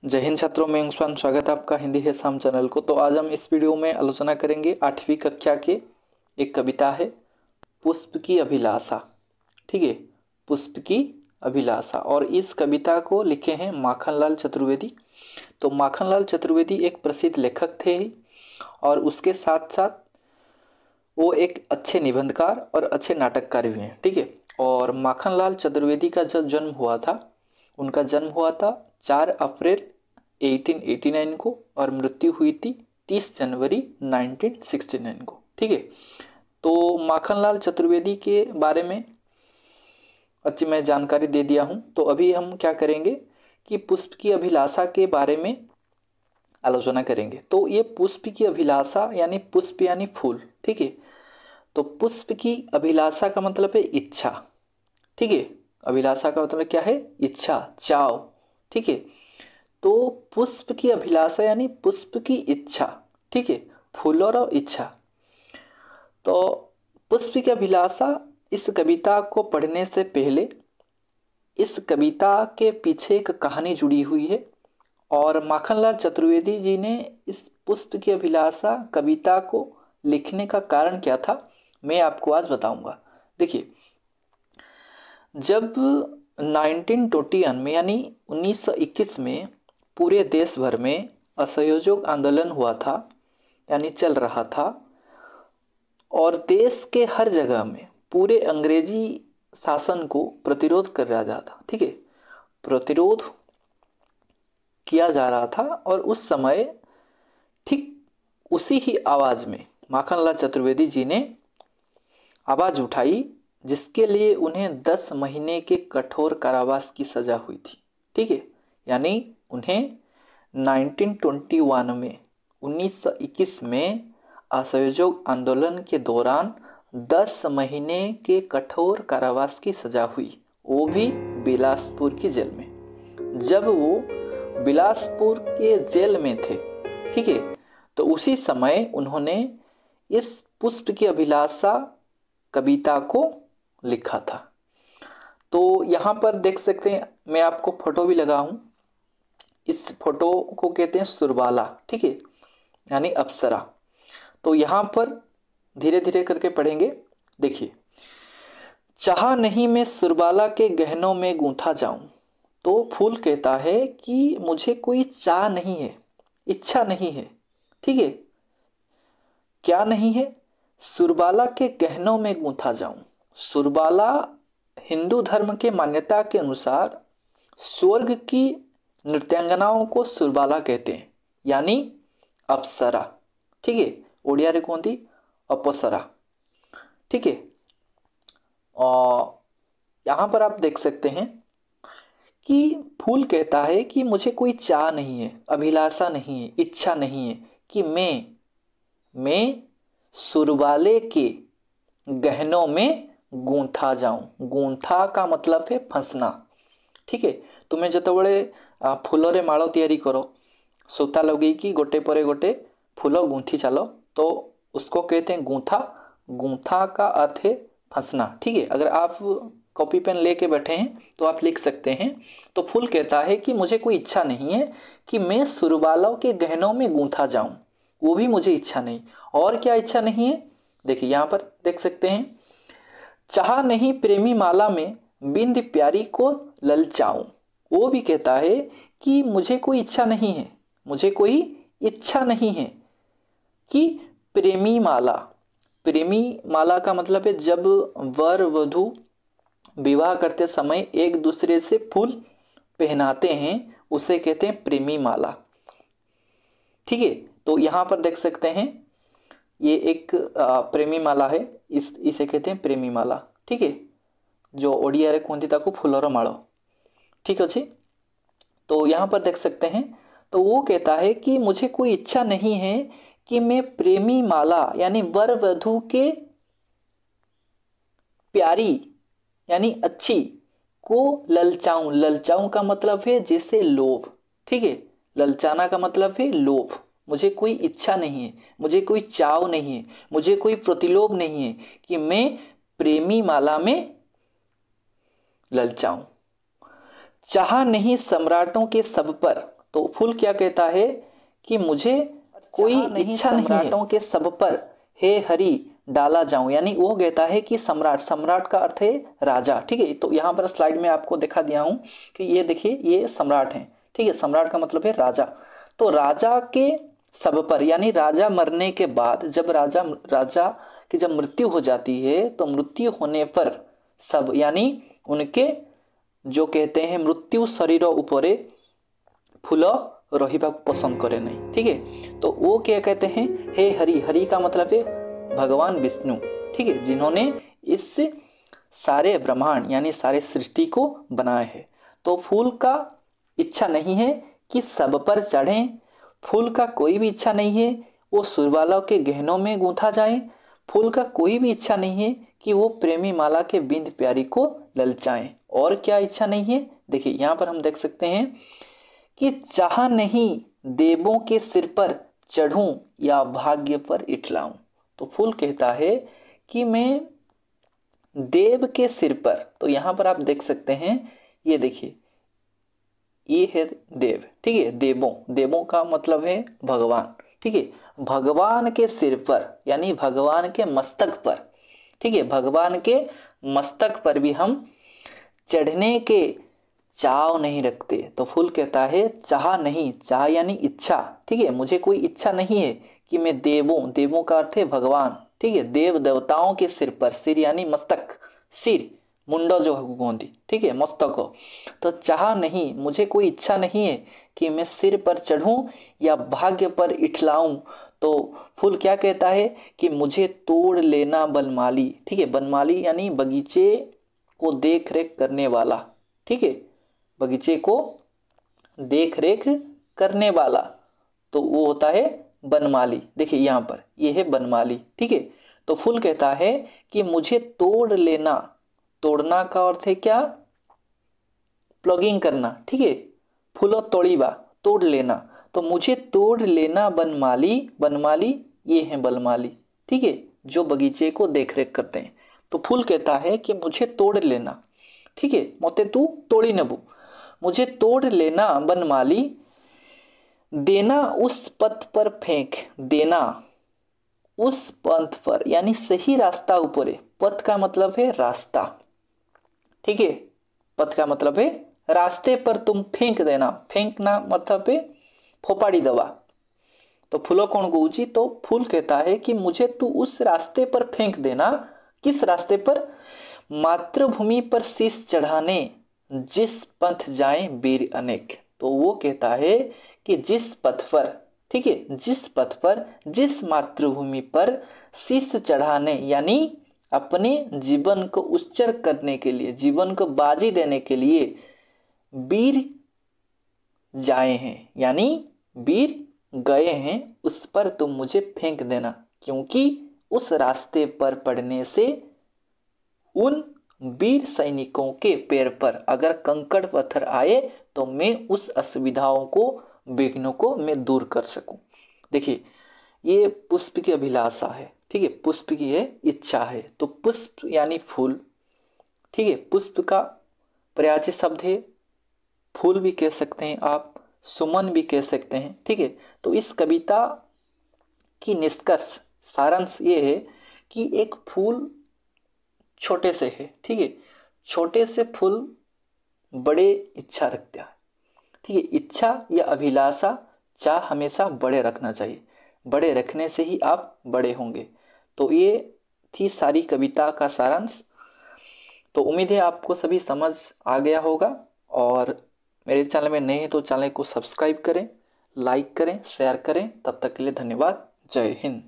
जय हिंद छात्रों, मैं अंशुमान। स्वागत है आपका हिंदी है शाम चैनल को। तो आज हम इस वीडियो में आलोचना करेंगे 8वीं कक्षा के एक कविता है पुष्प की अभिलाषा। ठीक है, पुष्प की अभिलाषा। और इस कविता को लिखे हैं माखनलाल चतुर्वेदी। तो माखनलाल चतुर्वेदी एक प्रसिद्ध लेखक थे ही, और उसके साथ साथ वो एक अच्छे निबंधकार और अच्छे नाटककार भी हैं। ठीक है, और माखनलाल चतुर्वेदी का जब जन्म हुआ था, उनका जन्म हुआ था 4 अप्रैल 1889 को, और मृत्यु हुई थी 30 जनवरी 1969 को। ठीक है, तो माखनलाल चतुर्वेदी के बारे में अच्छी मैं जानकारी दे दिया हूँ। तो अभी हम क्या करेंगे कि पुष्प की अभिलाषा के बारे में आलोचना करेंगे। तो ये पुष्प की अभिलाषा यानी पुष्प यानी फूल। ठीक है, तो पुष्प की अभिलाषा का मतलब है इच्छा। ठीक है, अभिलाषा का मतलब क्या है? इच्छा, चाव। ठीक है, तो पुष्प की अभिलाषा यानी पुष्प की इच्छा। ठीक है, फूल और इच्छा। तो पुष्प की अभिलाषा, इस कविता को पढ़ने से पहले इस कविता के पीछे एक कहानी जुड़ी हुई है, और माखनलाल चतुर्वेदी जी ने इस पुष्प की अभिलाषा कविता को लिखने का कारण क्या था, मैं आपको आज बताऊंगा। देखिए, जब 1921 में यानी 1921 में पूरे देश भर में असहयोग आंदोलन हुआ था, यानी चल रहा था, और देश के हर जगह में पूरे अंग्रेजी शासन को प्रतिरोध कर रहा था। ठीक है, प्रतिरोध किया जा रहा था, और उस समय ठीक उसी ही आवाज़ में माखनलाल चतुर्वेदी जी ने आवाज़ उठाई, जिसके लिए उन्हें 10 महीने के कठोर कारावास की सज़ा हुई थी। ठीक है, यानी उन्हें 1921 में असहयोग आंदोलन के दौरान 10 महीने के कठोर कारावास की सज़ा हुई, वो भी बिलासपुर की जेल में। जब वो बिलासपुर के जेल में थे, ठीक है, तो उसी समय उन्होंने इस पुष्प की अभिलाषा कविता को लिखा था। तो यहाँ पर देख सकते हैं, मैं आपको फोटो भी लगा हूँ। इस फोटो को कहते हैं सुरबाला। ठीक है, यानी अप्सरा। तो यहाँ पर धीरे धीरे करके पढ़ेंगे। देखिए, चाहा नहीं मैं सुरबाला के गहनों में गूंथा जाऊं। तो फूल कहता है कि मुझे कोई चाह नहीं है, इच्छा नहीं है। ठीक है, क्या नहीं है? सुरबाला के गहनों में गूंथा जाऊं। सुरबाला हिंदू धर्म के मान्यता के अनुसार स्वर्ग की नृत्यांगनाओं को सुरबाला कहते हैं, यानी अप्सरा। ठीक है, ओडिया रे कहती अप्सरा। ठीक है, और यहाँ पर आप देख सकते हैं कि फूल कहता है कि मुझे कोई चाह नहीं है, अभिलाषा नहीं है, इच्छा नहीं है कि मैं सुरबाले के गहनों में गूंथा जाऊं। गूंथा का मतलब है फंसना। ठीक है, तुम्हें जतबले फूलरे माଳ तैयारी करो, सूता लगे कि गोटे परे गोटे फूल गूंथी चलो, तो उसको कहते हैं गूंथा। गूंथा का अर्थ है फंसना। ठीक है, अगर आप कॉपी पेन लेके बैठे हैं तो आप लिख सकते हैं। तो फूल कहता है कि मुझे कोई इच्छा नहीं है कि मैं सुरबालों के गहनों में गूंथा जाऊं, वो भी मुझे इच्छा नहीं। और क्या इच्छा नहीं है? देखिए, यहाँ पर देख सकते हैं, चाह नहीं प्रेमी माला में बिंद प्यारी को ललचाऊं। वो भी कहता है कि मुझे कोई इच्छा नहीं है, मुझे कोई इच्छा नहीं है कि प्रेमी माला। प्रेमी माला का मतलब है जब वर वधू विवाह करते समय एक दूसरे से फूल पहनाते हैं, उसे कहते हैं प्रेमी माला। ठीक है, तो यहाँ पर देख सकते हैं, ये एक प्रेमी माला है, इसे कहते हैं प्रेमी माला। ठीक है, जो ओडिया रे कहती ताको फूलर माଳ। ठीक अच्छे, तो यहाँ पर देख सकते हैं, तो वो कहता है कि मुझे कोई इच्छा नहीं है कि मैं प्रेमी माला यानी वर वधू के प्यारी यानी अच्छी को ललचाऊं। ललचाऊं का मतलब है जैसे लोभ। ठीक है, ललचाना का मतलब है लोभ। मुझे कोई इच्छा नहीं है, मुझे कोई चाव नहीं है, मुझे कोई प्रतिलोभ नहीं है कि मैं प्रेमी माला में ललचाऊं। चाहा नहीं सम्राटों के सब पर तो फूल क्या कहता है कि मुझे कोई इच्छा नहीं सम्राटों के सब पर हे हरि डाला जाऊं, यानी वो कहता है कि सम्राट, सम्राट का अर्थ है राजा, ठीक है। तो यहाँ पर स्लाइड में आपको दिखा दिया हूं कि ये देखिए ये सम्राट है, ठीक है। सम्राट का मतलब है राजा। तो राजा के सब पर, यानी राजा मरने के बाद जब राजा की जब मृत्यु हो जाती है तो मृत्यु होने पर सब, यानी उनके जो कहते हैं मृत्यु शरीर उपरे फूल रहिबा पसंद करे नहीं, ठीक है। तो वो क्या कहते हैं, हे हरि, हरि का मतलब है भगवान विष्णु, ठीक है, जिन्होंने इस सारे ब्रह्मांड यानी सारे सृष्टि को बनाया है। तो फूल का इच्छा नहीं है कि सब पर चढ़े, फूल का कोई भी इच्छा नहीं है वो सुरबालों के गहनों में गूंथा जाए, फूल का कोई भी इच्छा नहीं है कि वो प्रेमी माला के बिंद प्यारी को ललचाएं। और क्या इच्छा नहीं है, देखिए यहाँ पर हम देख सकते हैं कि चाह नहीं देवों के सिर पर चढ़ूं या भाग्य पर इठलाऊं। तो फूल कहता है कि मैं देव के सिर पर, तो यहाँ पर आप देख सकते हैं, ये देखिए ये है देव, ठीक है। देवों का मतलब है भगवान, ठीक है। भगवान के सिर पर यानी भगवान के मस्तक पर, ठीक है, भगवान के मस्तक पर भी हम चढ़ने के चाव नहीं रखते। तो फूल कहता है चाह नहीं, चाह यानी इच्छा, ठीक है, मुझे कोई इच्छा नहीं है कि मैं देवों का अर्थ है भगवान, ठीक है, देव देवताओं के सिर पर, सिर यानी मस्तक, सिर मुंडो जो गोंदी, ठीक है, मस्तक हो। तो चाह नहीं, मुझे कोई इच्छा नहीं है कि मैं सिर पर चढ़ूं या भाग्य पर इठलाऊं। तो फूल क्या कहता है कि मुझे तोड़ लेना बनमाली, ठीक है, बनमाली यानी बगीचे को देख रेख करने वाला, ठीक है, बगीचे को देख रेख करने वाला, तो वो होता है बनमाली। देखिए यहाँ पर ये है बनमाली, ठीक है। तो फूल कहता है कि मुझे तोड़ लेना, तोड़ना का अर्थ है क्या, प्लगिंग करना, ठीक है, फूलो तोड़ीबा, तोड़ लेना। तो मुझे तोड़ लेना बनमाली, बनमाली ये है बनमाली, ठीक है, जो बगीचे को देख रेख करते हैं। तो फूल कहता है कि मुझे तोड़ लेना, ठीक है, मोते तू तोड़ी नबू, मुझे तोड़ लेना बनमाली, देना उस पथ पर फेंक, देना उस पंथ पर यानी सही रास्ता ऊपर है। पथ का मतलब है रास्ता, ठीक है, पथ का मतलब है रास्ते पर तुम फेंक देना, फेंकना मतलब है फोपाड़ी दवा। तो फूलों कौन गूंजी, तो फूल कहता है कि मुझे तू उस रास्ते पर फेंक देना। किस रास्ते पर, मातृभूमि पर शीश चढ़ाने जिस पथ जाए वीर अनेक। तो वो कहता है कि जिस पथ पर, ठीक है, जिस पथ पर, जिस मातृभूमि पर शीश चढ़ाने यानी अपने जीवन को उच्चर करने के लिए, जीवन को बाजी देने के लिए वीर जाए हैं, यानी वीर गए हैं, उस पर तुम मुझे फेंक देना, क्योंकि उस रास्ते पर पड़ने से उन वीर सैनिकों के पैर पर अगर कंकड़ पत्थर आए तो मैं उस असुविधाओं को, विघ्नों को मैं दूर कर सकूं। देखिए ये पुष्प की अभिलाषा है, ठीक है, पुष्प की है इच्छा है। तो पुष्प यानी फूल, ठीक है, पुष्प का पर्यायवाची शब्द है, फूल भी कह सकते हैं आप, सुमन भी कह सकते हैं, ठीक है। तो इस कविता की निष्कर्ष सारांश ये है कि एक फूल छोटे से है, ठीक है, छोटे से फूल बड़े इच्छा रखता है, ठीक है, इच्छा या अभिलाषा, चाह हमेशा बड़े रखना चाहिए, बड़े रखने से ही आप बड़े होंगे। तो ये थी सारी कविता का सारांश। तो उम्मीद है आपको सभी समझ आ गया होगा, और मेरे चैनल में नए हैं तो चैनल को सब्सक्राइब करें, लाइक करें, शेयर करें। तब तक के लिए धन्यवाद। जय हिंद।